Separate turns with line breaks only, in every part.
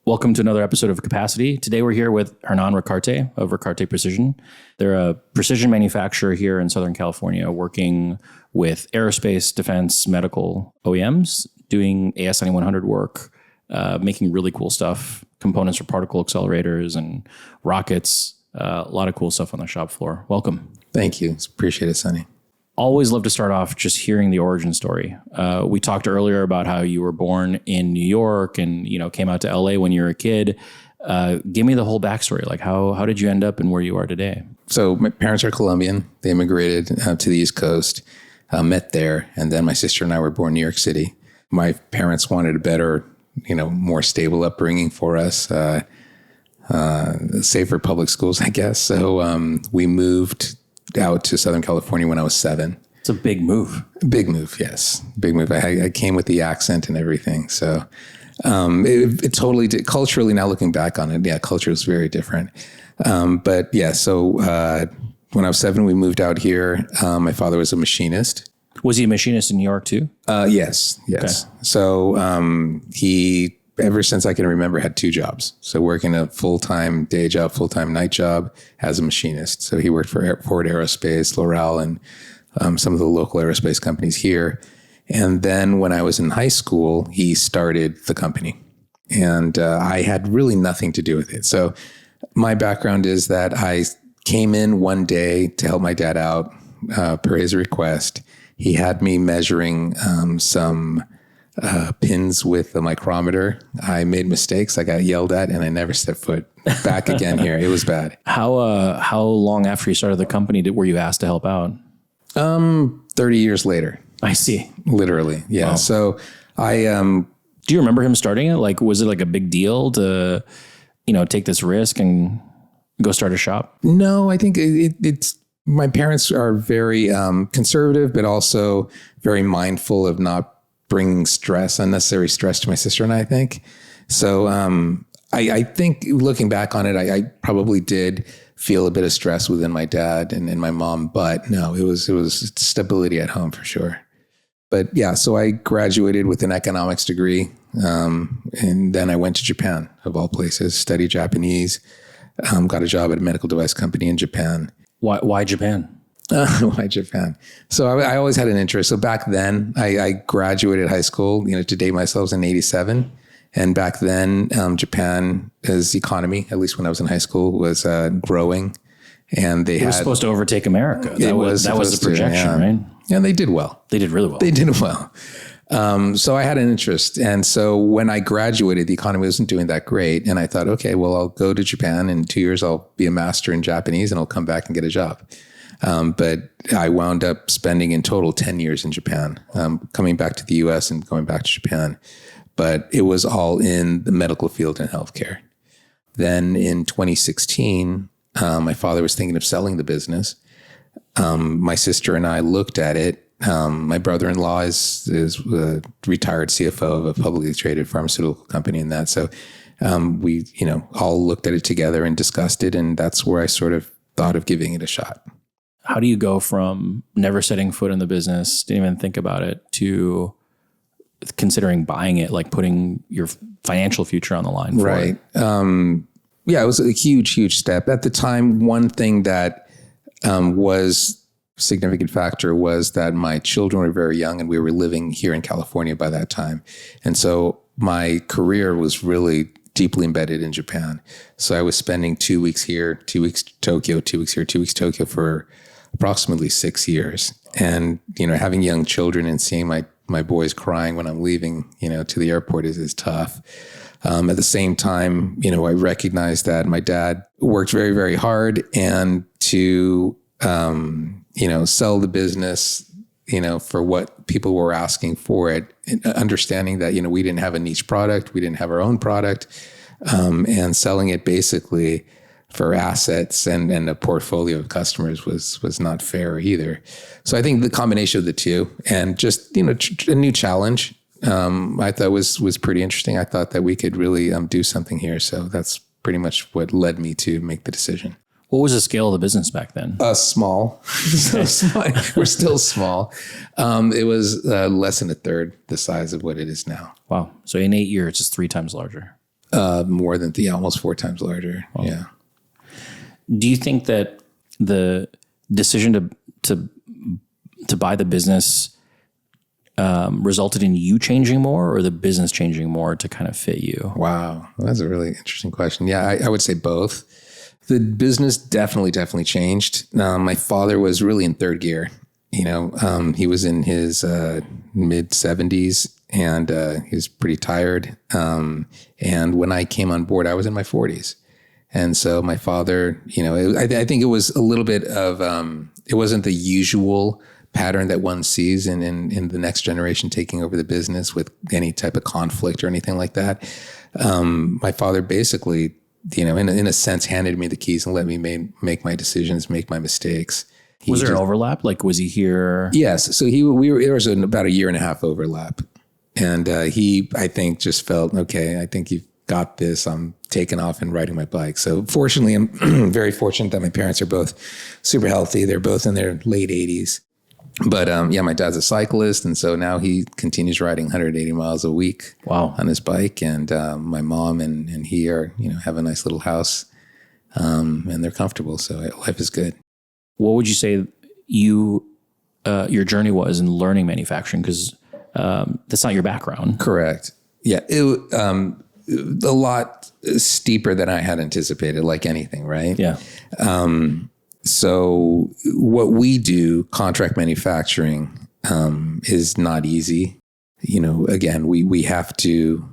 Welcome to another episode of Capacity. Today we're here with Hernan Ricaurte of Ricaurte Precision. They're a precision manufacturer here in Southern California, working with aerospace, defense, medical OEMs, doing AS9100 work, making really cool stuff, components for particle accelerators and rockets, a lot of cool stuff on the shop floor. Welcome.
Thank you. Appreciate it, Sunny.
Always love to start off just hearing the origin story. We talked earlier about how you were born in New York and, came out to LA when you were a kid. Give me the whole backstory. Like how did you end up and where you are today?
So my parents are Colombian. They immigrated to the East Coast, met there. And then my sister and I were born in New York City. My parents wanted a better, more stable upbringing for us, safer public schools, I guess. So we moved out to Southern California when I was 7.
It's a big move.
Big move, yes. Big move. I came with the accent and everything. So it totally did. Culturally, now looking back on it, yeah, culture was very different. But yeah, so when I was 7, we moved out here. My father was a machinist.
Was he a machinist in New York too?
Yes. Okay. So he, ever since I can remember, had 2 jobs. So working a full-time day job, full-time night job as a machinist. So he worked for Ford Aerospace, L'Oreal, and some of the local aerospace companies here. And then when I was in high school, he started the company. And I had really nothing to do with it. So my background is that I came in one day to help my dad out per his request. He had me measuring some pins with the micrometer. I made mistakes. I got yelled at and I never stepped foot back again here. It was bad.
How long after you started the company were you asked to help out?
30 years later.
I see.
Literally. Yeah. Wow. So
do you remember him starting it? Like, was it like a big deal to, take this risk and go start a shop?
No, I think it's, my parents are very conservative, but also very mindful of not bringing unnecessary stress to my sister and I think. So I think looking back on it, I probably did feel a bit of stress within my dad and my mom, but no, it was stability at home for sure. But yeah, so I graduated with an economics degree. And then I went to Japan, of all places, studied Japanese, got a job at a medical device company in Japan.
Why Japan?
Why Japan? So I always had an interest. So back then I graduated high school, to date myself in 87. And back then, Japan's economy, at least when I was in high school, was growing. And they were
supposed to overtake America. That was the projection, right?
And they did well.
They did really well.
They did well. So I had an interest. And so when I graduated, the economy wasn't doing that great. And I thought, okay, well, I'll go to Japan. In 2 years, I'll be a master in Japanese and I'll come back and get a job. But I wound up spending in total 10 years in Japan, coming back to the US and going back to Japan. But it was all in the medical field and healthcare. Then in 2016, my father was thinking of selling the business. My sister and I looked at it. My brother-in-law is a retired CFO of a publicly traded pharmaceutical company and that. So we, all looked at it together and discussed it. And that's where I sort of thought of giving it a shot.
How do you go from never setting foot in the business, didn't even think about it, to considering buying it, like putting your financial future on the line for
right.
it?
Yeah, it was a huge, huge step. At the time, one thing that was a significant factor was that my children were very young and we were living here in California by that time. And so my career was really deeply embedded in Japan. So I was spending 2 weeks here, 2 weeks Tokyo, 2 weeks here, 2 weeks Tokyo for approximately 6 years. And, having young children and seeing my boys crying when I'm leaving, to the airport is tough. At the same time, I recognized that my dad worked very, very hard and to, sell the business, for what people were asking for it, and understanding that, we didn't have a niche product, we didn't have our own product, and selling it basically for assets and a portfolio of customers was not fair either. So I think the combination of the two and just, a new challenge, I thought was pretty interesting. I thought that we could really do something here. So that's pretty much what led me to make the decision.
What was the scale of the business back then?
Small. So small. We're still small. It was less than a third the size of what it is now.
Wow. So in 8 years, it's 3 times larger.
More than almost 4 times larger. Oh. Yeah.
Do you think that the decision to buy the business resulted in you changing more, or the business changing more to kind of fit you?
Wow, well, that's a really interesting question. Yeah, I would say both. The business definitely changed. My father was really in third gear. He was in his mid 70s, and he was pretty tired. And when I came on board, I was in my 40s. And so my father, I think it was a little bit of, it wasn't the usual pattern that one sees in the next generation taking over the business with any type of conflict or anything like that. My father basically, in a sense, handed me the keys and let me make my decisions, make my mistakes.
Was there an overlap? Like, was he here?
Yes. So there was about a 1.5 year overlap. And he, I think, just felt, okay, I think you've got this. I'm taking off and riding my bike. So fortunately, I'm very fortunate that my parents are both super healthy. They're both in their late 80s. But my dad's a cyclist. And so now he continues riding 180 miles a week.
Wow.
On his bike. And my mom and he are, have a nice little house, and they're comfortable. So life is good.
What would you say your journey was in learning manufacturing? Because that's not your background.
Correct. Yeah. A lot steeper than I had anticipated, like anything, right?
Yeah.
So what we do, contract manufacturing, is not easy. Again, we have to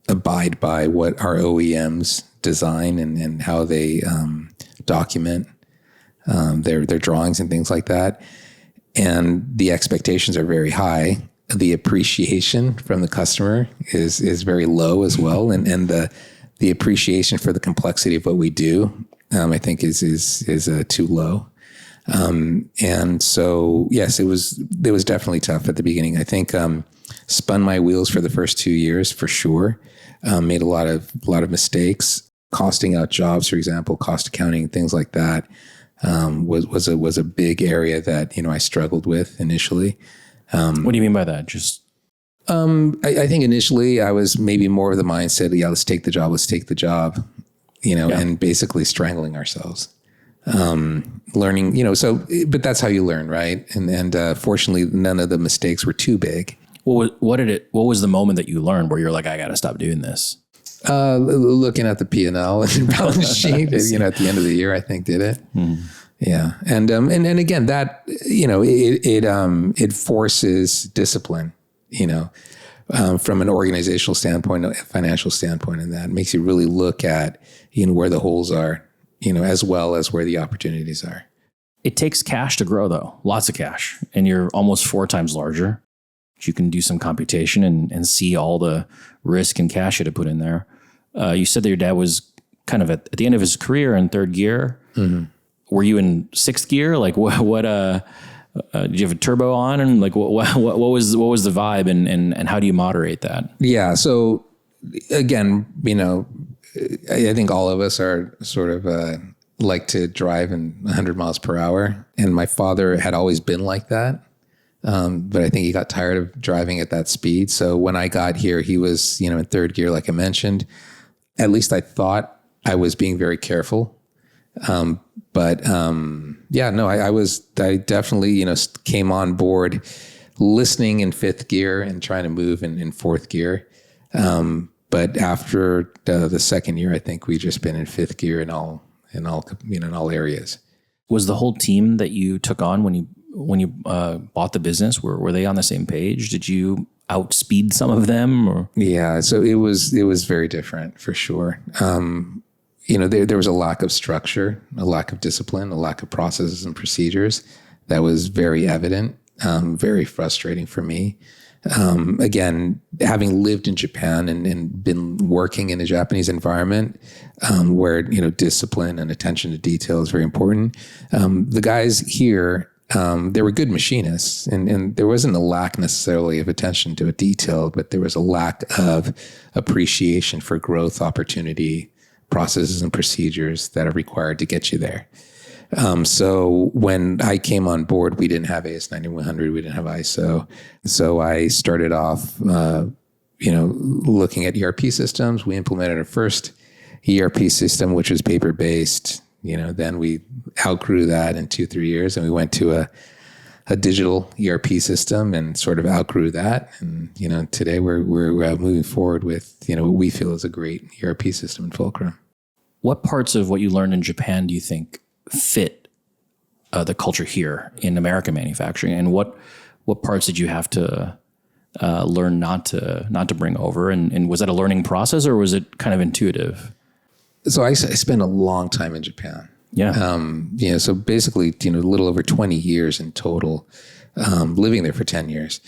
abide by what our OEMs design and how they document their drawings and things like that. And the expectations are very high. The appreciation from the customer is very low as well. And the appreciation for the complexity of what we do, I think is too low. And so, yes, it was definitely tough at the beginning. I think, spun my wheels for the first 2 years for sure. Made a lot of mistakes, costing out jobs, for example, cost accounting, things like that. Was a big area that, I struggled with initially.
What do you mean by that? Just,
I think initially I was maybe more of the mindset, let's take the job, and basically strangling ourselves. Learning, but that's how you learn, right? And fortunately, none of the mistakes were too big.
What was the moment that you learned where you're like, I got to stop doing this?
Looking at the P&L and balance sheet, at the end of the year, I think did it. Mm. Yeah. And again, that, it forces discipline, from an organizational standpoint, a financial standpoint, and that makes you really look at, where the holes are, as well as where the opportunities are.
It takes cash to grow though, lots of cash, and you're almost 4 times larger. You can do some computation and see all the risk and cash you had to put in there. You said that your dad was kind of at the end of his career in third gear. Mm-hmm. Were you in 6th gear? Like what did you have a turbo on? And like, what was the vibe and how do you moderate that?
Yeah. So again, I think all of us are sort of, like to drive in 100 miles per hour. And my father had always been like that. But I think he got tired of driving at that speed. So when I got here, he was, in third gear, like I mentioned. At least I thought I was being very careful. I definitely, came on board listening in 5th gear and trying to move in 4th gear. But after the 2nd year, I think we've just been in 5th gear in all areas.
Was the whole team that you took on when you bought the business, were they on the same page? Did you outspeed some of them? Or?
Yeah, so it was very different for sure. There was a lack of structure, a lack of discipline, a lack of processes and procedures that was very evident, very frustrating for me. Again, having lived in Japan and been working in a Japanese environment, where, discipline and attention to detail is very important. The guys here, they were good machinists and there wasn't a lack necessarily of attention to a detail, but there was a lack of appreciation for growth opportunity, processes and procedures that are required to get you there. So when I came on board, we didn't have AS9100, we didn't have ISO. So I started off, looking at ERP systems. We implemented our first ERP system, which was paper-based. Then we outgrew that in 2-3 years, and we went to a digital ERP system and sort of outgrew that. And, today we're moving forward with, what we feel is a great ERP system in Fulcrum.
What parts of what you learned in Japan do you think fit the culture here in American manufacturing? And what parts did you have to learn not to bring over? And was that a learning process, or was it kind of intuitive?
So I spent a long time in Japan.
Yeah.
So basically, a little over 20 years in total, living there for 10 years.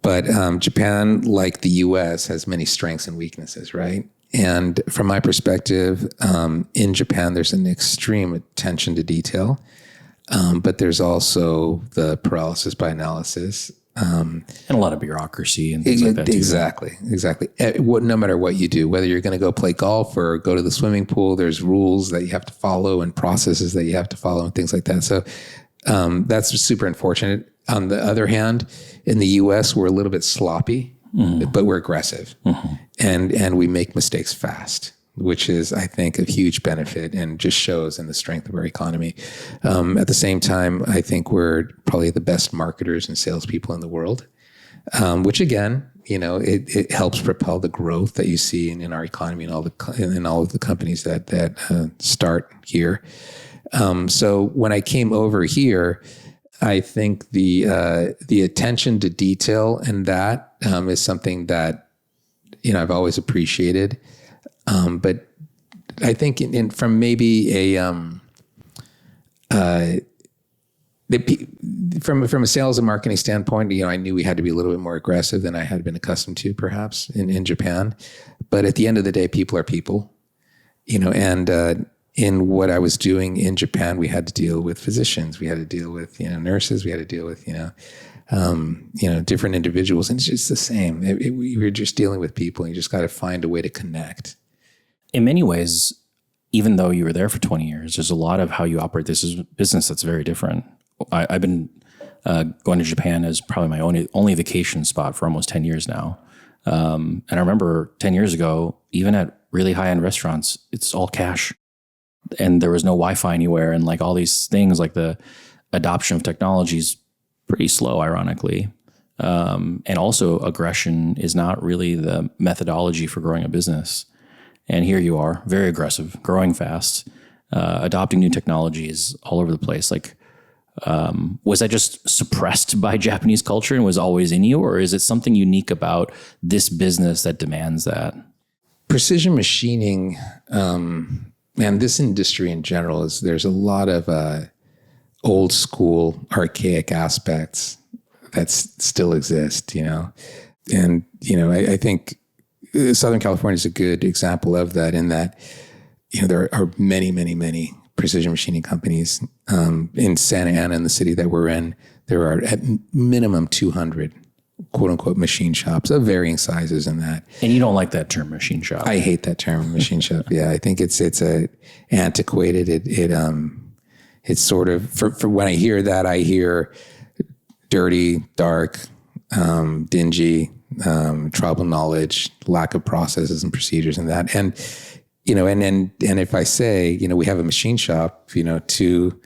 But Japan, like the US, has many strengths and weaknesses, right? And from my perspective, in Japan, there's an extreme attention to detail, but there's also the paralysis by analysis.
And a lot of bureaucracy and things like that too.
Exactly. No matter what you do, whether you're going to go play golf or go to the swimming pool, there's rules that you have to follow and processes that you have to follow and things like that. So that's super unfortunate. On the other hand, in the US, we're a little bit sloppy, but we're aggressive, and we make mistakes fast, which is, I think, a huge benefit and just shows in the strength of our economy. At the same time, I think we're probably the best marketers and salespeople in the world, which again, it helps propel the growth that you see in our economy and all of the companies that start here. So when I came over here, I think the attention to detail and that is something that I've always appreciated. But I think from maybe from a sales and marketing standpoint, I knew we had to be a little bit more aggressive than I had been accustomed to, perhaps in Japan. But at the end of the day, people are people, and in what I was doing in Japan, we had to deal with physicians, we had to deal with nurses, we had to deal with different individuals, and it's just the same. We were just dealing with people, and you just got to find a way to connect.
In many ways, even though you were there for 20 years, there's a lot of how you operate this business that's very different. I've been going to Japan as probably my only vacation spot for almost 10 years now. And I remember 10 years ago, even at really high-end restaurants, it's all cash. And there was no Wi-Fi anywhere. And like all these things, like the adoption of technology is pretty slow, ironically. And also aggression is not really the methodology for growing a business. And here you are, very aggressive, growing fast, adopting new technologies all over the place. Like, was that just suppressed by Japanese culture and was always in you? Or is it something unique about this business that demands that?
Precision machining, and this industry in general, there's a lot of old school, archaic aspects that still exist, And, I think Southern California is a good example of that, in that, there are many, many, many precision machining companies. In Santa Ana, in the city that we're in, there are at minimum 200 quote unquote machine shops of varying sizes in that.
And you don't like that term, machine shop?
I hate that term, machine shop. Yeah, I think it's antiquated. It's sort of, for when I hear that, I hear dirty, dark, dingy, tribal knowledge, lack of processes and procedures and that. And, and if I say, we have a machine shop, to,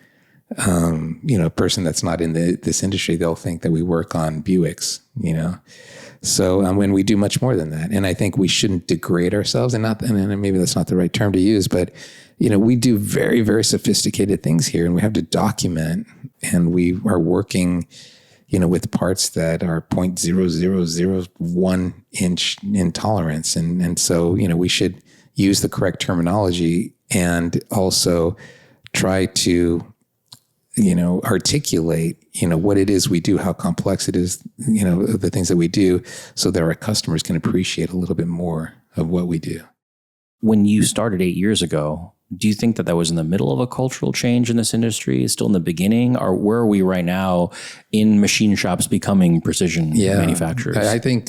a person that's not in this industry, they'll think that we work on Buicks, So when we do much more than that, and I think we shouldn't degrade ourselves, and maybe that's not the right term to use, but we do very, very sophisticated things here, and we have to document, and we are working, with parts that are 0.0001 inch in tolerance, and so we should use the correct terminology and also try to articulate, what it is we do, how complex it is, the things that we do, so that our customers can appreciate a little bit more of what we do.
When you started 8 years ago, do you think that was in the middle of a cultural change in this industry, still in the beginning, or where are we right now in machine shops becoming precision manufacturers?
I think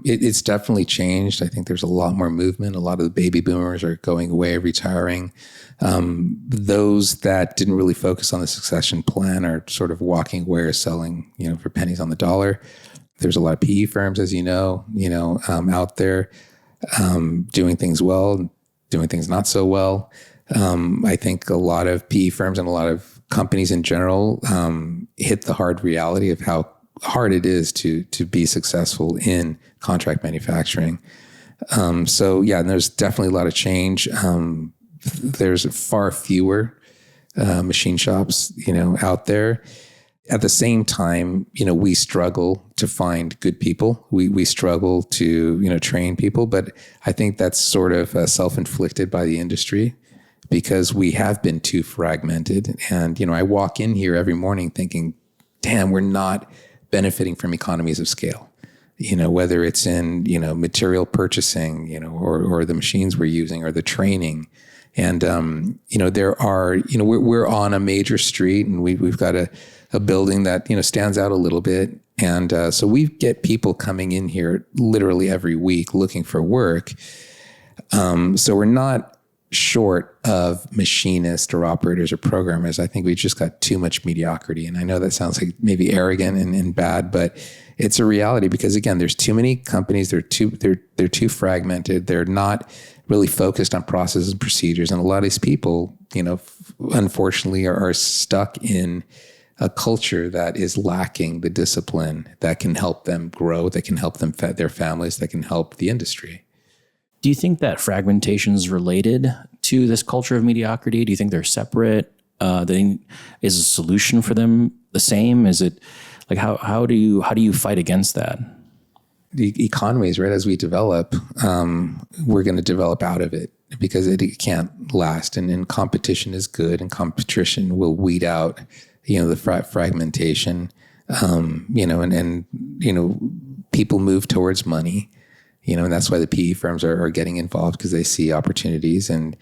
it's definitely changed. I think there's a lot more movement. A lot of the baby boomers are going away, retiring. Those that didn't really focus on the succession plan are sort of walking away or selling, for pennies on the dollar. There's a lot of PE firms, as out there doing things well, doing things not so well. I think a lot of PE firms and a lot of companies in general hit the hard reality of how hard it is to be successful in contract manufacturing. And there's definitely a lot of change. There's far fewer machine shops, out there. At the same time, we struggle to find good people. We struggle to, train people, but I think that's sort of self-inflicted by the industry because we have been too fragmented. And, I walk in here every morning thinking, damn, we're not benefiting from economies of scale, whether it's in, material purchasing, or the machines we're using or the training. And, there are, we're on a major street and we've got a building that, stands out a little bit. And so we get people coming in here literally every week looking for work. So we're not short of machinists or operators or programmers. I think we just got too much mediocrity. And I know that sounds like maybe arrogant and bad, but it's a reality because again, there's too many companies. They're too fragmented. They're not really focused on processes and procedures. And a lot of these people, unfortunately are stuck in a culture that is lacking the discipline that can help them grow, that can help them feed their families, that can help the industry.
Do you think that fragmentation is related to this culture of mediocrity? Do you think they're separate? Is a solution for them the same? Is it like how do you fight against that?
The economies, right? As we develop, we're going to develop out of it because it can't last. And competition is good, and competition will weed out, the fragmentation. People move towards money. And that's why the PE firms are getting involved because they see opportunities. And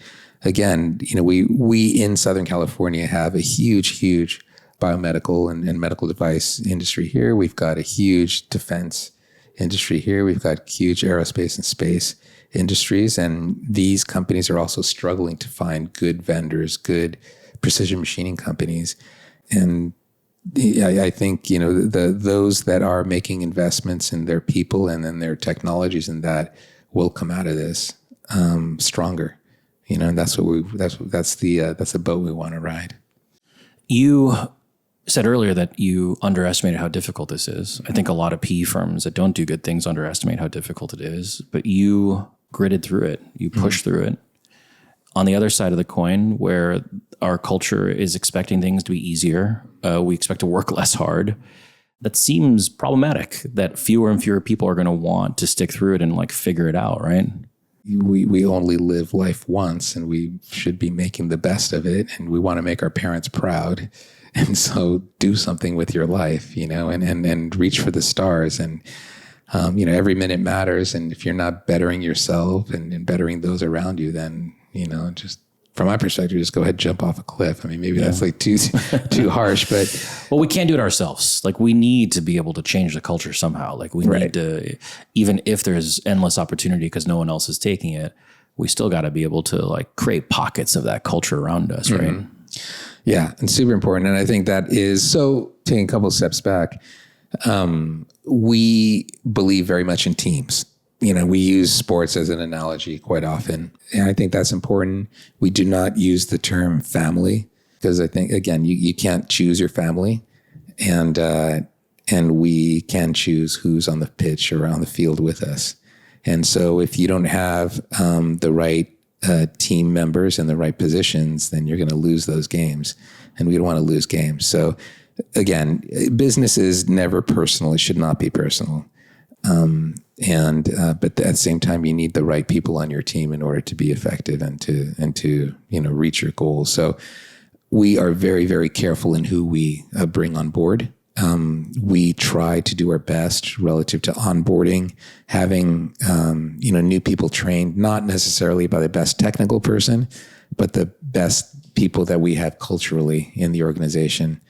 again, we in Southern California have a huge biomedical and medical device industry here. We've got a huge defense industry here. We've got huge aerospace and space industries. And these companies are also struggling to find good vendors, good precision machining companies. And I think, those that are making investments in their people and in their technologies and that will come out of this stronger, and that's the boat we want to ride.
You said earlier that you underestimated how difficult this is. I think a lot of PE firms that don't do good things underestimate how difficult it is, but you gritted through it. You pushed through it. On the other side of the coin, where our culture is expecting things to be easier, we expect to work less hard. That seems problematic that fewer and fewer people are going to want to stick through it and figure it out, right?
We only live life once and we should be making the best of it. And we want to make our parents proud. And so do something with your life, and reach for the stars. And, every minute matters. And if you're not bettering yourself and bettering those around you, then, just from my perspective, just go ahead and jump off a cliff. I mean, maybe that's too harsh, but.
Well, we can't do it ourselves. We need to be able to change the culture somehow. We need to, even if there's endless opportunity because no one else is taking it, we still got to be able to create pockets of that culture around us, right?
Mm-hmm. Yeah, and super important. And I think that is, so taking a couple of steps back, we believe very much in teams. We use sports as an analogy quite often. And I think that's important. We do not use the term family because I think, again, you can't choose your family and we can choose who's on the pitch or on the field with us. And so if you don't have the right team members in the right positions, then you're going to lose those games. And we don't want to lose games. So again, business is never personal. It should not be personal. But at the same time, you need the right people on your team in order to be effective and to reach your goals. So we are very, very careful in who we bring on board. We try to do our best relative to onboarding, having new people trained, not necessarily by the best technical person, but the best people that we have culturally in the organization.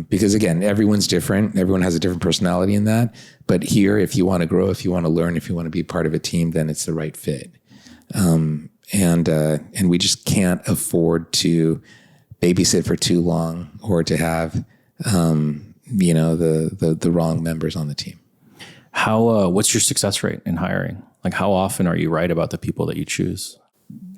Because again, everyone's different. Everyone has a different personality in that. But here, if you want to grow, if you want to learn, if you want to be part of a team, then it's the right fit. And we just can't afford to babysit for too long or to have, the wrong members on the team.
What's your success rate in hiring? Like, how often are you right about the people that you choose?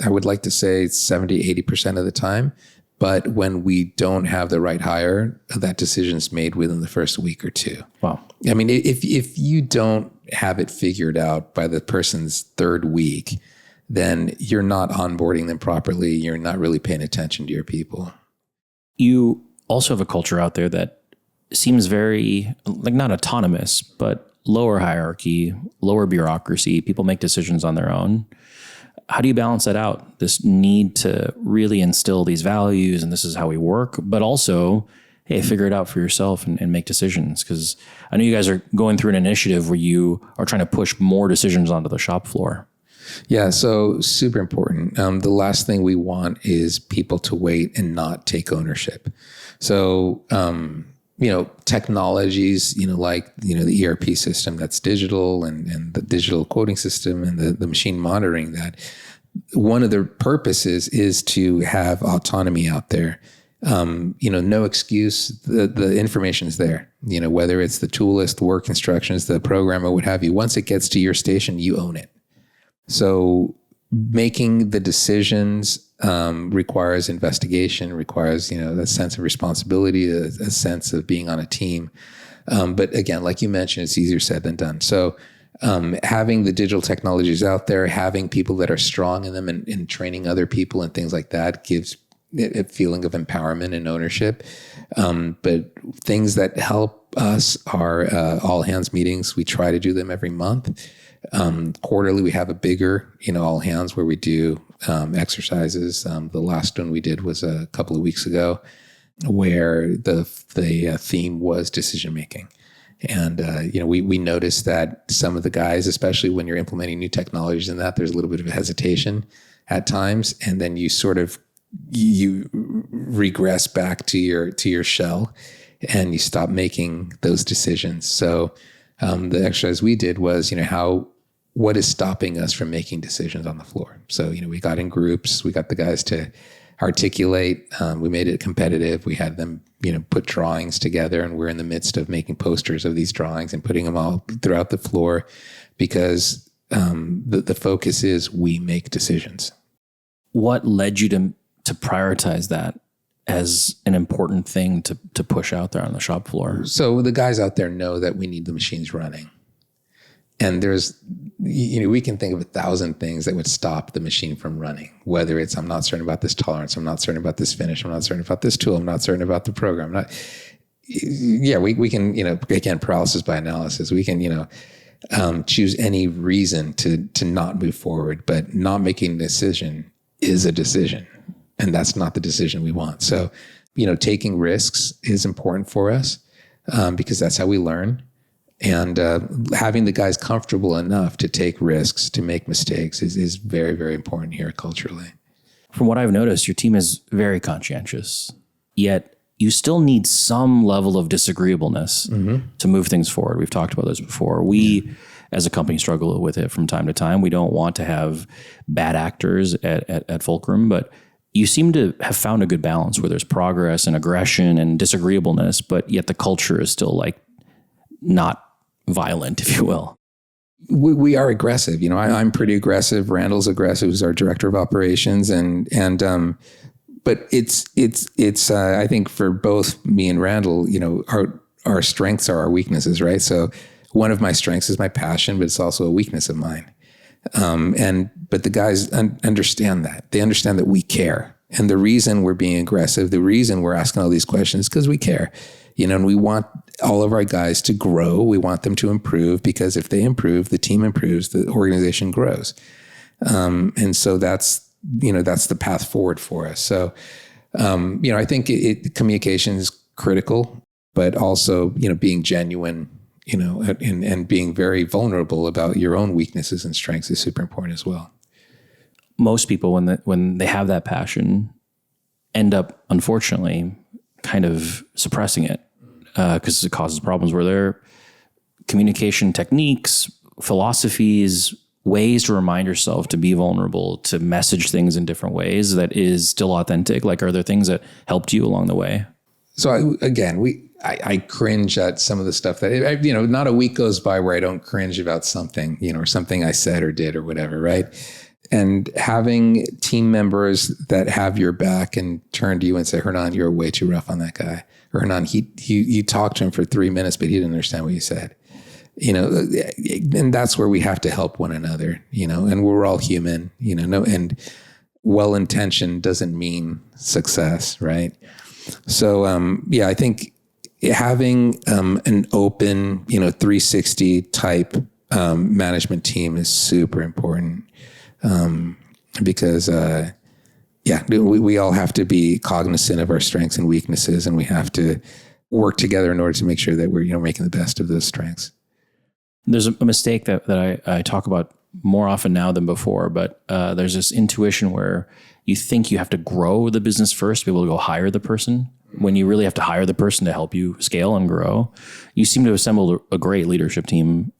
I would like to say 70, 80% of the time. But when we don't have the right hire, that decision is made within the first week or two.
Wow.
I mean, if you don't have it figured out by the person's third week, then you're not onboarding them properly. You're not really paying attention to your people.
You also have a culture out there that seems very, like, not autonomous, but lower hierarchy, lower bureaucracy. People make decisions on their own. How do you balance that out? This need to really instill these values and this is how we work, but also, hey, figure it out for yourself and make decisions. Because I know you guys are going through an initiative where you are trying to push more decisions onto the shop floor.
Yeah, so super important. The last thing we want is people to wait and not take ownership. So, technologies, like, the ERP system that's digital and the digital quoting system and the machine monitoring that, one of the purposes is to have autonomy out there. No excuse. The information is there, whether it's the tool list, the work instructions, the program, or what have you. Once it gets to your station, you own it. So making the decisions requires investigation, requires, a sense of responsibility, a sense of being on a team. But again, like you mentioned, it's easier said than done. So having the digital technologies out there, having people that are strong in them and training other people and things like that gives a feeling of empowerment and ownership. But things that help us are all hands meetings. We try to do them every month. Quarterly, we have a bigger, all hands where we do exercises. The last one we did was a couple of weeks ago, where the theme was decision making. And we noticed that some of the guys, especially when you're implementing new technologies and that, there's a little bit of hesitation at times, and then you regress back to your shell, and you stop making those decisions. So the exercise we did was, what is stopping us from making decisions on the floor? So, we got in groups, we got the guys to articulate, we made it competitive. We had them, put drawings together, and we're in the midst of making posters of these drawings and putting them all throughout the floor, because the focus is we make decisions.
What led you to prioritize that as an important thing to push out there on the shop floor?
So the guys out there know that we need the machines running. And there's, we can think of 1,000 things that would stop the machine from running, whether it's, I'm not certain about this tolerance, I'm not certain about this finish, I'm not certain about this tool, I'm not certain about the program. We can, again, paralysis by analysis. We can, choose any reason to not move forward, but not making a decision is a decision. And that's not the decision we want. So, taking risks is important for us because that's how we learn. And having the guys comfortable enough to take risks, to make mistakes is very, very important here culturally.
From what I've noticed, your team is very conscientious, yet you still need some level of disagreeableness to move things forward. We've talked about this before. We, as a company, struggle with it from time to time. We don't want to have bad actors at Fulcrum, but you seem to have found a good balance where there's progress and aggression and disagreeableness, but yet the culture is still like not violent, if you will.
We are aggressive. I'm pretty aggressive. Randall's aggressive, who's our director of operations, but it's I think for both me and Randall, our strengths are our weaknesses, right? So one of my strengths is my passion, but it's also a weakness of mine. But the guys understand that. They understand that we care. And the reason we're being aggressive, the reason we're asking all these questions is because we care. And we want all of our guys to grow. We want them to improve, because if they improve, the team improves, the organization grows. And so that's the path forward for us. So, I think communication is critical, but also, being genuine, and being very vulnerable about your own weaknesses and strengths is super important as well.
Most people, when they have that passion, end up, unfortunately, kind of suppressing it because it causes problems where their communication techniques, philosophies, ways to remind yourself to be vulnerable, to message things in different ways that is still authentic. Like, are there things that helped you along the way?
So I cringe at some of the stuff that, not a week goes by where I don't cringe about something, or something I said or did or whatever, right? And having team members that have your back and turn to you and say, Hernan, you're way too rough on that guy. Or Hernan, you talked to him for 3 minutes, but he didn't understand what you said. And that's where we have to help one another, and we're all human, and well-intentioned doesn't mean success, right? So, I think having an open, 360 type management team is super important. Because, we all have to be cognizant of our strengths and weaknesses, and we have to work together in order to make sure that we're, making the best of those strengths.
There's a mistake that I talk about more often now than before, but there's this intuition where you think you have to grow the business first to be able to go hire the person, when you really have to hire the person to help you scale and grow. You seem to assemble a great leadership team.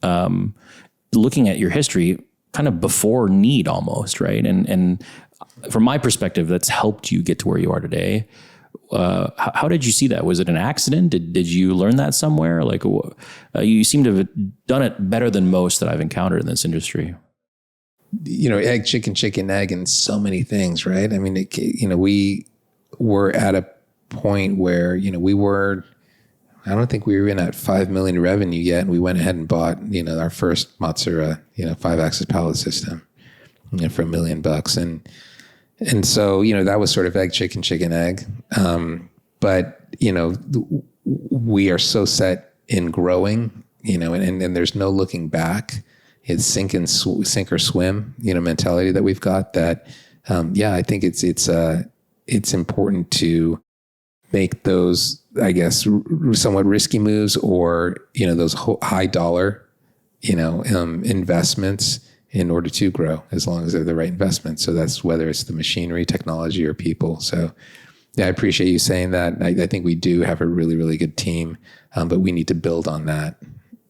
Looking at your history, kind of before need almost, right? And from my perspective, that's helped you get to where you are today. How did you see that? Was it an accident? Did you learn that somewhere? Like, you seem to have done it better than most that I've encountered in this industry.
Egg, chicken, egg, and so many things, right? I mean, we were at a point where, I don't think we were in at 5 million revenue yet. And we went ahead and bought, our first Matsura, 5-axis pallet system, for $1 million. And so, that was sort of egg, chicken, egg. But, we are so set in growing, and there's no looking back. It's sink or swim, mentality that we've got that, I think it's important to make those, I guess, somewhat risky moves, or, those high dollar, investments in order to grow, as long as they're the right investments. So that's whether it's the machinery, technology, or people. So I appreciate you saying that. I think we do have a really, really good team, but we need to build on that.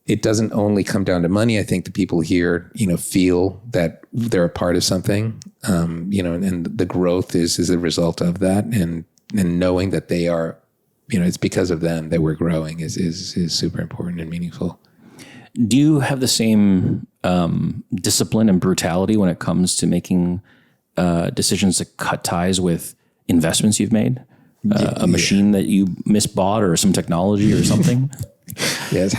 It doesn't only come down to money. I think the people here, feel that they're a part of something, and the growth is a result of that. And knowing that they are, it's because of them that we're growing is super important and meaningful.
Do you have the same discipline and brutality when it comes to making decisions to cut ties with investments you've made? A machine that you misbought, or some technology or something?
Yes.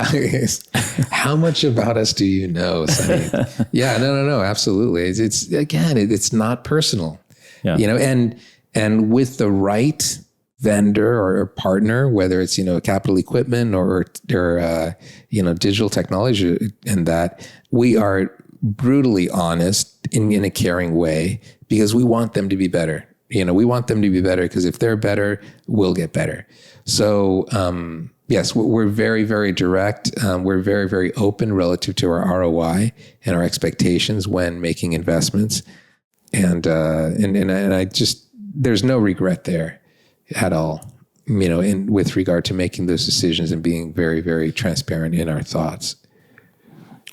How much about us do you know, Sunny? No, absolutely. It's not personal, and with the right vendor or partner, whether it's, capital equipment or digital technology, and that we are brutally honest in a caring way, because we want them to be better. We want them to be better, because if they're better, we'll get better. So, yes, we're very, very direct. We're very, very open relative to our ROI and our expectations when making investments. And I just, there's no regret there at all, with regard to making those decisions and being very, very transparent in our thoughts.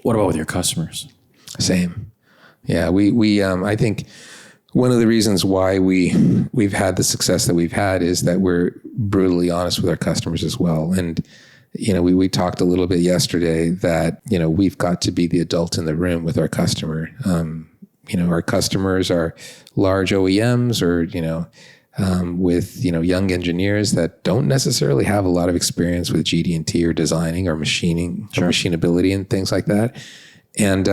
What about with your customers?
Same. Yeah, we I think one of the reasons why we've had the success that we've had is that we're brutally honest with our customers as well. And, we talked a little bit yesterday that, we've got to be the adult in the room with our customer. Our customers are large OEMs, or, with, young engineers that don't necessarily have a lot of experience with GD&T or designing or machining, or machinability and things like that. And,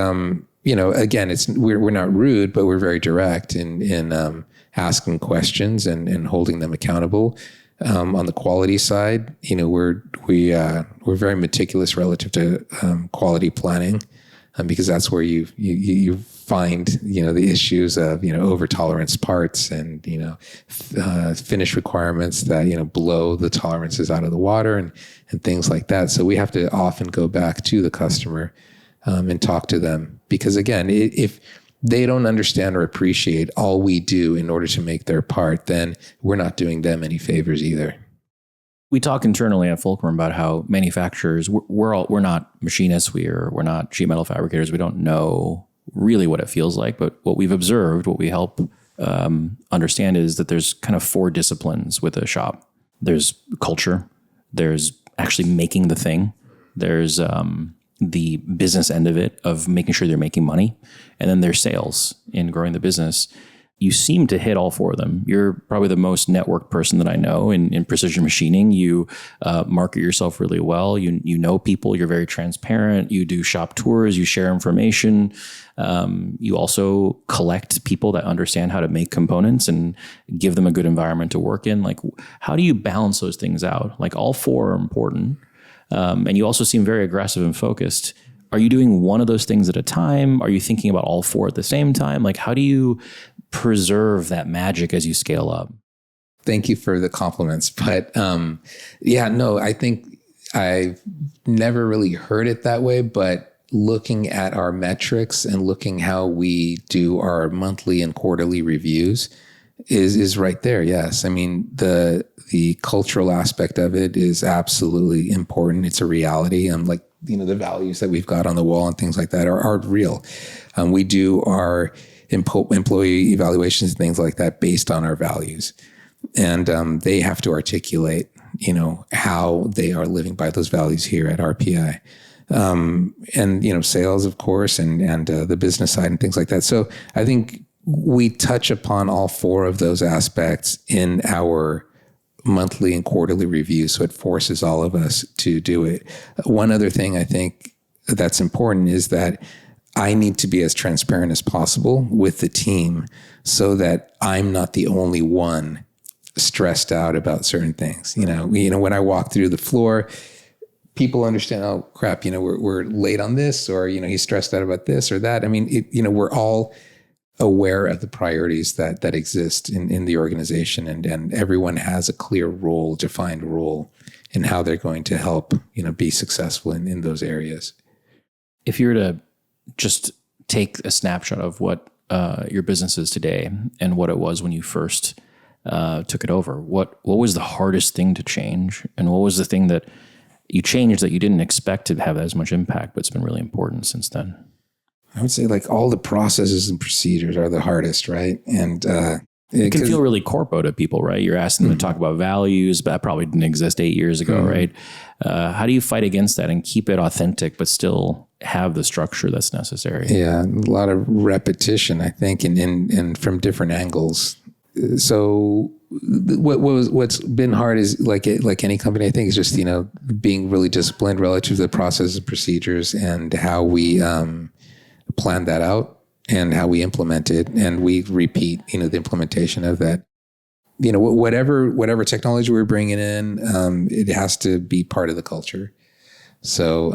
again, we're not rude, but we're very direct in asking questions and holding them accountable. On the quality side, we're very meticulous relative to quality planning, because that's where you find the issues of over tolerance parts and finish requirements that blow the tolerances out of the water and things like that. So we have to often go back to the customer and talk to them, because again, if they don't understand or appreciate all we do in order to make their part, then we're not doing them any favors either.
We talk internally at Fulcrum about how manufacturers, we're not machinists, we're not sheet metal fabricators. We don't know really what it feels like, but what we've observed, what we help understand, is that there's kind of 4 disciplines with a shop. There's culture, there's actually making the thing. There's the business end of it, of making sure they're making money. And then there's sales in growing the business. You seem to hit all four of them. You're probably the most networked person that I know in precision machining. You market yourself really well. You know people. You're very transparent. You do shop tours. You share information. You also collect people that understand how to make components and give them a good environment to work in. Like, how do you balance those things out? Like, all four are important. And you also seem very aggressive and focused. Are you doing one of those things at a time? Are you thinking about all four at the same time? Like, how do you preserve that magic as you scale up?
Thank you for the compliments. But I think I've never really heard it that way. But looking at our metrics and looking how we do our monthly and quarterly reviews is right there. Yes. I mean, the cultural aspect of it is absolutely important. It's a reality. Like, the values that we've got on the wall and things like that are real. We do our employee evaluations and things like that based on our values. And they have to articulate, how they are living by those values here at RPI. And sales, of course, and the business side and things like that. So I think we touch upon all four of those aspects in our monthly and quarterly review. So it forces all of us to do it. One other thing I think that's important is that I need to be as transparent as possible with the team so that I'm not the only one stressed out about certain things. When I walk through the floor, people understand, oh crap, we're late on this, or, he's stressed out about this or that. I mean, we're all aware of the priorities that exist in the organization, and everyone has a clear role, defined role in how they're going to help, be successful in those areas.
If you were to just take a snapshot of what your business is today and what it was when you first took it over, what was the hardest thing to change? And what was the thing that you changed that you didn't expect to have as much impact, but it's been really important since then?
I would say like all the processes and procedures are the hardest, right? And
it can feel really corpo to people, right? You're asking them to talk about values, but that probably didn't exist 8 years ago, right? How do you fight against that and keep it authentic, but still have the structure that's necessary?
Yeah, a lot of repetition, I think, and from different angles. So what's been hard is like any company, I think, is just, being really disciplined relative to the processes and procedures and how we plan that out and how we implement it. And we repeat, the implementation of that. Whatever technology we're bringing in, it has to be part of the culture. So,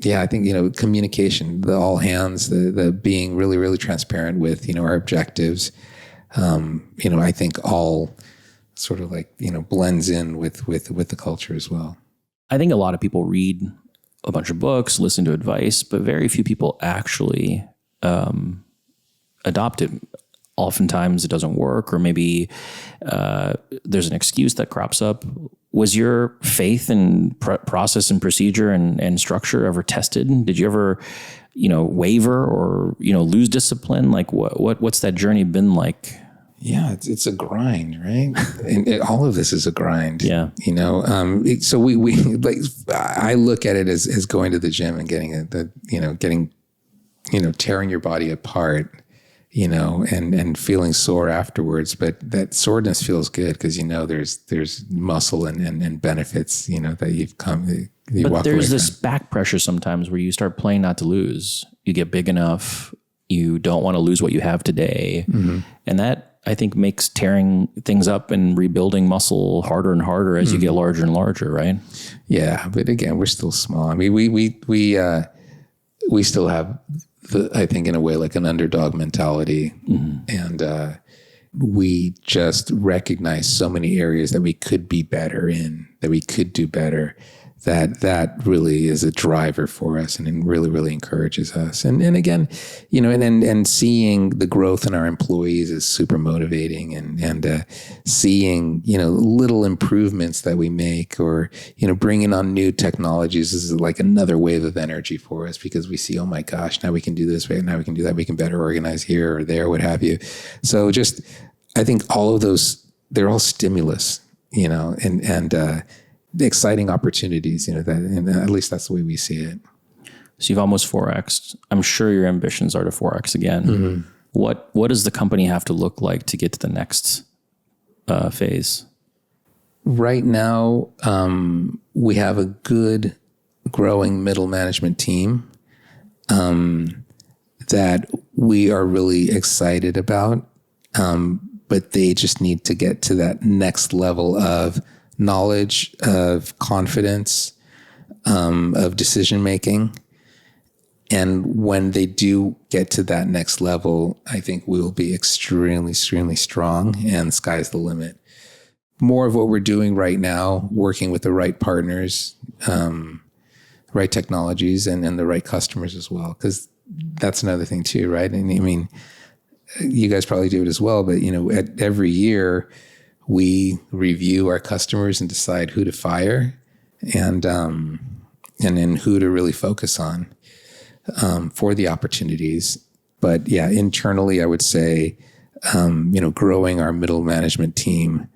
I think, communication, the all hands, the being really, really transparent with, our objectives, I think all sort of like, blends in with the culture as well.
I think a lot of people read a bunch of books, listen to advice, but very few people actually adopt it. Oftentimes it doesn't work, or maybe there's an excuse that crops up. Was your faith in process and procedure and structure ever tested? Did you ever, waver or, lose discipline? Like what's that journey been like?
Yeah, it's a grind, right? And all of this is a grind.
Yeah.
So we like, I look at it as going to the gym and getting tearing your body apart, and feeling sore afterwards. But that soreness feels good because, there's muscle and benefits, that you've come.
But there's this back pressure sometimes where you start playing not to lose. You get big enough. You don't want to lose what you have today. Mm-hmm. And that, I think, makes tearing things up and rebuilding muscle harder and harder as you get larger and larger, right? Yeah,
but again, we're still small. I mean, we still have I think in a way like an underdog mentality, and we just recognize so many areas that we could be better in, that we could do better. That really is a driver for us, and it really, really encourages us. And again, and seeing the growth in our employees is super motivating, and seeing, little improvements that we make, or, bringing on new technologies is like another wave of energy for us, because we see, oh my gosh, now we can do this, now we can do that. We can better organize here or there, what have you. So just, I think all of those, they're all stimulus, exciting opportunities, that, and at least that's the way we see it.
So you've almost 4X'd. I'm sure your ambitions are to 4X again. Mm-hmm. What does the company have to look like to get to the next phase?
Right now, we have a good growing middle management team that we are really excited about, but they just need to get to that next level of knowledge, of confidence, of decision making. And when they do get to that next level, I think we will be extremely, extremely strong, and the sky's the limit. More of what we're doing right now, working with the right partners, right technologies, and the right customers as well. Because that's another thing too, right? And I mean, you guys probably do it as well, but at every year we review our customers and decide who to fire and then who to really focus on for the opportunities. But yeah, internally, I would say, growing our middle management team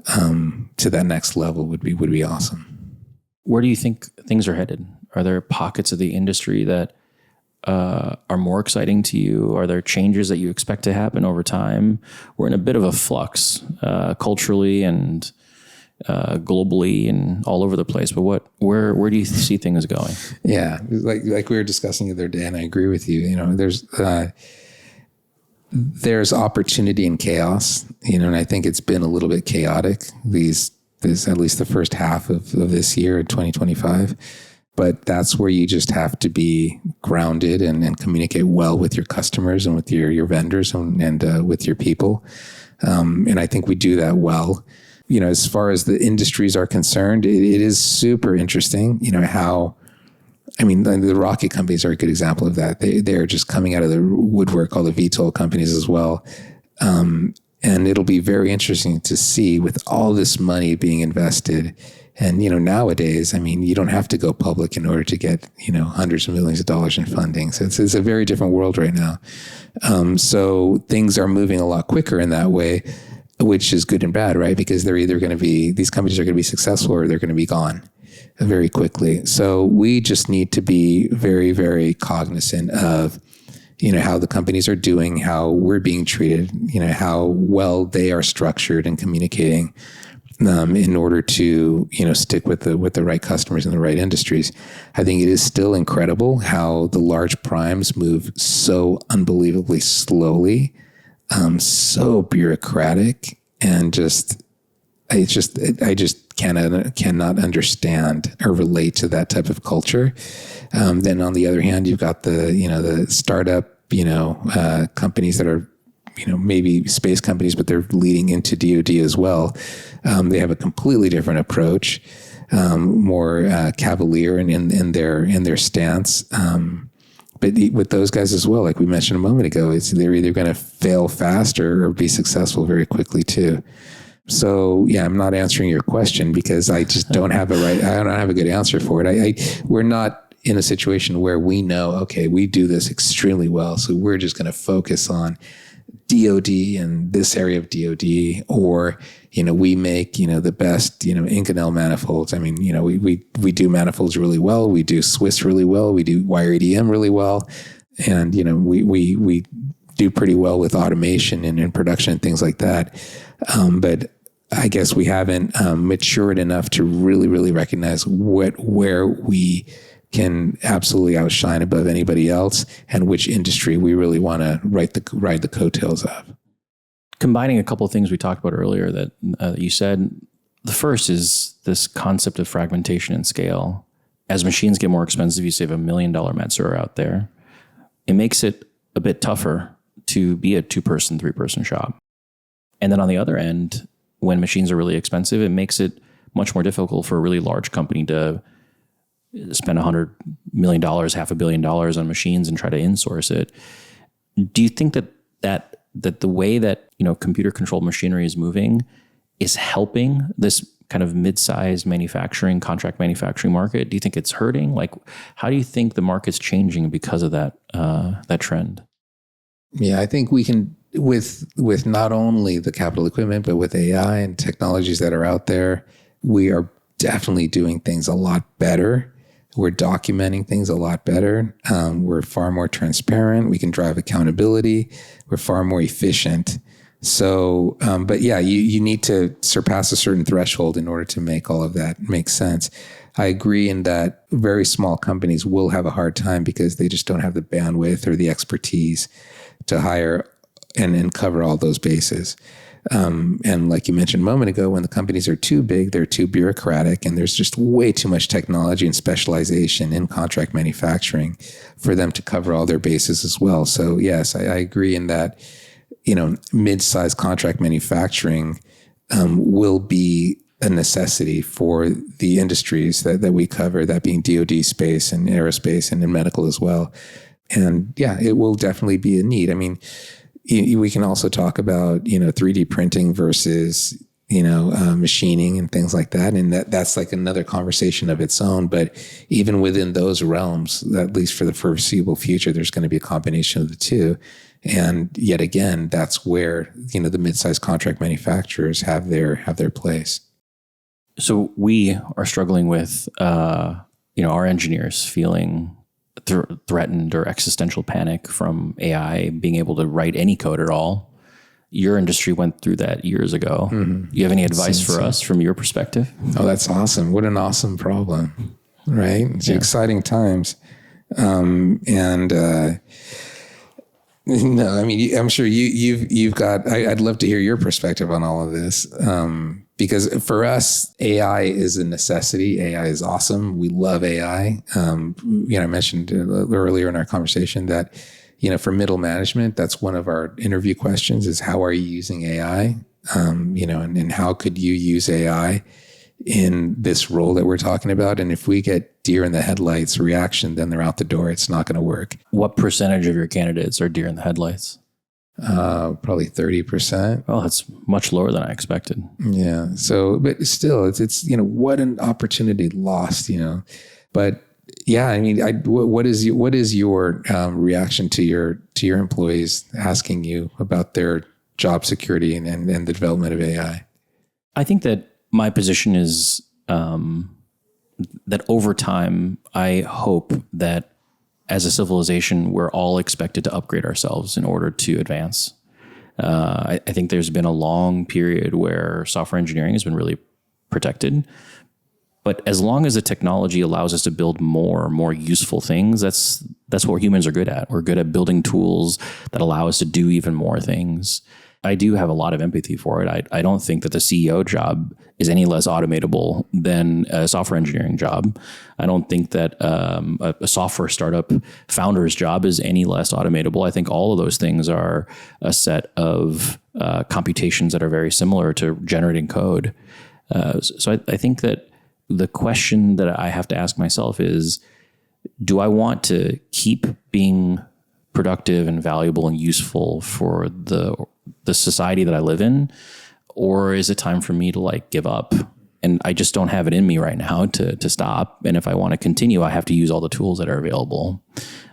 to that next level would be awesome.
Where do you think things are headed? Are there pockets of the industry that are more exciting to you? Are there changes that you expect to happen over time? We're in a bit of a flux culturally and globally and all over the place. But where do you see things going?
Yeah, like we were discussing the other day, and I agree with you. There's opportunity in chaos, and I think it's been a little bit chaotic this at least the first half of this year in 2025. But that's where you just have to be grounded and communicate well with your customers and with your vendors and with your people. And I think we do that well. As far as the industries are concerned, it is super interesting, how, the rocket companies are a good example of that. They're just coming out of the woodwork, all the VTOL companies as well. And it'll be very interesting to see, with all this money being invested. And, nowadays, you don't have to go public in order to get, hundreds of millions of dollars in funding. So it's a very different world right now. So things are moving a lot quicker in that way, which is good and bad, right? Because they're either going to be, these companies are going to be successful or they're going to be gone very quickly. So we just need to be very, very cognizant of, how the companies are doing, how we're being treated, how well they are structured and communicating, in order to, stick with the right customers in the right industries. I think it is still incredible how the large primes move so unbelievably slowly, so bureaucratic, and I just cannot understand or relate to that type of culture. Then on the other hand, you've got the startup, companies that are, maybe space companies, but they're leading into DoD as well. They have a completely different approach, more cavalier in their stance. But with those guys as well, like we mentioned a moment ago, they're either going to fail fast or be successful very quickly too. So yeah, I'm not answering your question because I just don't have I don't have a good answer for it. We're not in a situation where we know, okay, we do this extremely well, so we're just going to focus on DoD and this area of DoD, or, we make, the best, Inconel manifolds. We do manifolds really well. We do Swiss really well. We do wire EDM really well. And, we do pretty well with automation and in production and things like that. But I guess we haven't matured enough to really, really recognize where we can absolutely outshine above anybody else, and which industry we really want to ride the coattails of.
Combining a couple of things we talked about earlier that you said, the first is this concept of fragmentation and scale. As machines get more expensive, you save $1 million Metzer out there. It makes it a bit tougher to be a 2-person, 3-person shop. And then on the other end, when machines are really expensive, it makes it much more difficult for a really large company to spend $100 million, $500 million on machines and try to insource it. Do you think that the way that, computer controlled machinery is moving is helping this kind of mid-sized manufacturing, contract manufacturing market? Do you think it's hurting? Like, how do you think the market's changing because of that trend?
Yeah, I think we can, with not only the capital equipment, but with AI and technologies that are out there, we are definitely doing things a lot better. We're documenting things a lot better. We're far more transparent. We can drive accountability. We're far more efficient. So, but yeah, you need to surpass a certain threshold in order to make all of that make sense. I agree in that very small companies will have a hard time because they just don't have the bandwidth or the expertise to hire and cover all those bases. And like you mentioned a moment ago, when the companies are too big, they're too bureaucratic, and there's just way too much technology and specialization in contract manufacturing for them to cover all their bases as well. So yes, I agree in that, mid-sized contract manufacturing will be a necessity for the industries that we cover, that being DoD space and aerospace and in medical as well. And yeah, it will definitely be a need. I mean, we can also talk about, 3D printing versus, machining and things like that. And that's like another conversation of its own. But even within those realms, at least for the foreseeable future, there's going to be a combination of the two. And yet again, that's where, the mid-sized contract manufacturers have their place.
So we are struggling with, our engineers feeling threatened or existential panic from AI being able to write any code at all. Your industry went through that years ago. Mm-hmm. Do you have any advice for us from your perspective?
Oh, that's awesome. What an awesome problem, right? It's exciting times. No, I mean, I'm sure you've got, I'd love to hear your perspective on all of this. Because for us, AI is a necessity. AI is awesome. We love AI. I mentioned earlier in our conversation that, for middle management, that's one of our interview questions is how are you using AI? And how could you use AI in this role that we're talking about? And if we get deer in the headlights reaction, then they're out the door. It's not going to work.
What percentage of your candidates are deer in the headlights?
Probably 30%.
Oh, that's much lower than I expected.
Yeah. So, but still, it's what an opportunity lost. But yeah, I mean, what is your reaction to your employees asking you about their job security and the development of AI?
I think that my position is that over time, I hope that as a civilization, we're all expected to upgrade ourselves in order to advance. I think there's been a long period where software engineering has been really protected. But as long as the technology allows us to build more useful things, that's what humans are good at. We're good at building tools that allow us to do even more things. I do have a lot of empathy for it. I don't think that the CEO job is any less automatable than a software engineering job. I don't think that a software startup founder's job is any less automatable. I think all of those things are a set of computations that are very similar to generating code. So I think that the question that I have to ask myself is, do I want to keep being productive and valuable and useful for the society that I live in? Or is it time for me to give up? And I just don't have it in me right now to stop. And if I want to continue, I have to use all the tools that are available.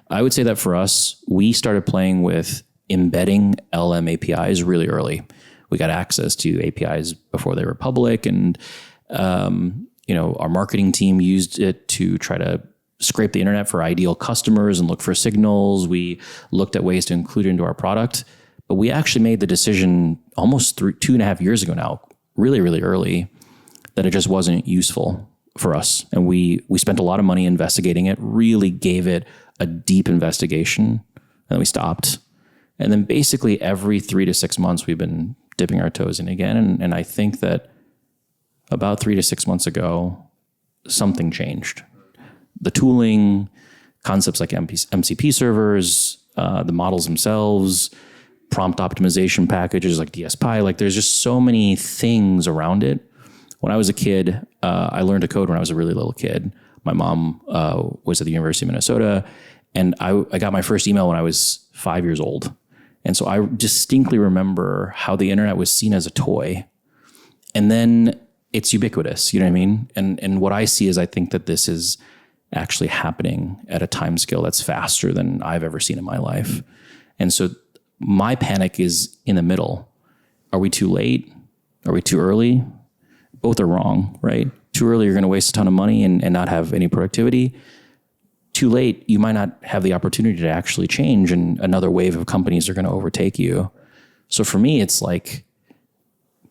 I would say that for us, we started playing with embedding LM APIs really early. We got access to APIs before they were public. And, our marketing team used it to try to scrape the internet for ideal customers and look for signals. We looked at ways to include it into our product. But we actually made the decision almost 2.5 years ago now, really, really early, that it just wasn't useful for us. And we spent a lot of money investigating it, really gave it a deep investigation, and then we stopped. And then basically every 3 to 6 months, we've been dipping our toes in again. And I think that about 3 to 6 months ago, something changed. The tooling, concepts like MCP servers, the models themselves, prompt optimization packages like DSPy, there's just so many things around it. When I was a kid, I learned to code when I was a really little kid. My mom was at the University of Minnesota, and I got my first email when I was 5 years old. And so I distinctly remember how the internet was seen as a toy. And then it's ubiquitous, you know what I mean? And what I see is I think that this is actually happening at a time scale that's faster than I've ever seen in my life. And so my panic is in the middle. Are we too late? Are we too early? Both are wrong, right? Too early, you're going to waste a ton of money and not have any productivity. Too late, you might not have the opportunity to actually change, and another wave of companies are going to overtake you. So for me, it's like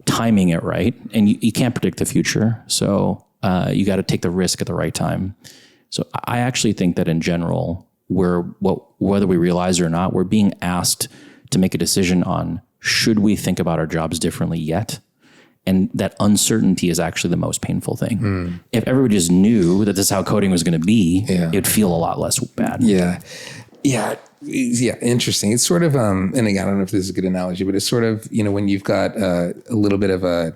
timing it right, and you can't predict the future. So you got to take the risk at the right time. So I actually think that in general, whether we realize it or not, we're being asked to make a decision on, should we think about our jobs differently yet? And that uncertainty is actually the most painful thing. If everybody just knew that this is how coding was going to be, it'd feel a lot less bad.
Yeah. Interesting. It's sort of, and again, I don't know if this is a good analogy, but it's sort of, when you've got a little bit of a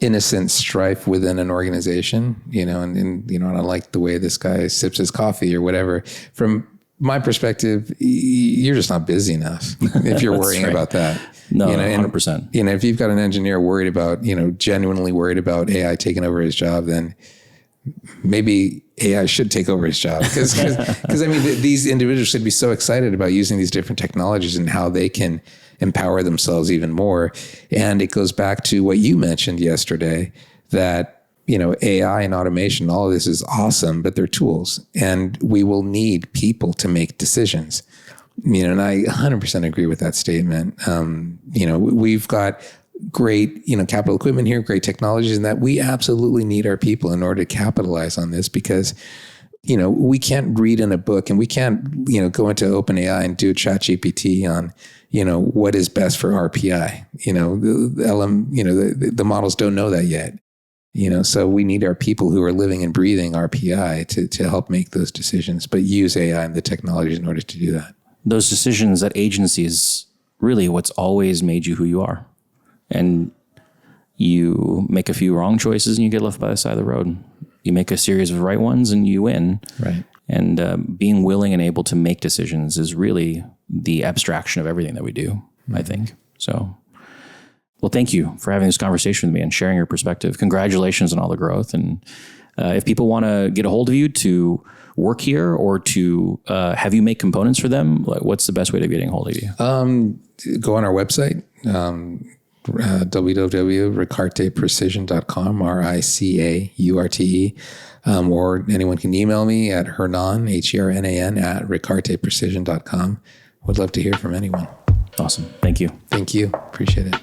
innocent strife within an organization, and I don't like the way this guy sips his coffee or whatever. From my perspective, you're just not busy enough if you're worrying about that.
No, 100%.
If you've got an engineer worried about, genuinely worried about AI taking over his job, then maybe AI should take over his job. Because these individuals should be so excited about using these different technologies and how they can empower themselves even more. And it goes back to what you mentioned yesterday, that AI and automation, all of this is awesome, but they're tools, and we will need people to make decisions. And I 100% agree with that statement. We've got great, capital equipment here, great technologies, and that we absolutely need our people in order to capitalize on this, because, we can't read in a book, and we can't, go into OpenAI and do a ChatGPT on, what is best for RPI. The models don't know that yet. So we need our people who are living and breathing RPI to help make those decisions, but use AI and the technologies in order to do that.
Those decisions at agencies, really what's always made you who you are. And you make a few wrong choices and you get left by the side of the road. You make a series of right ones and you win.
Right.
And being willing and able to make decisions is really the abstraction of everything that we do, I think. So, well, thank you for having this conversation with me and sharing your perspective. Congratulations on all the growth. And if people want to get a hold of you to work here or to have you make components for them, what's the best way of getting a hold of you?
Go on our website, www.ricaurteprecision.com, RICAURTE, or anyone can email me at Hernan, HERNAN, at ricaurteprecision.com. Would love to hear from anyone.
Awesome. Thank you.
Thank you. Appreciate it.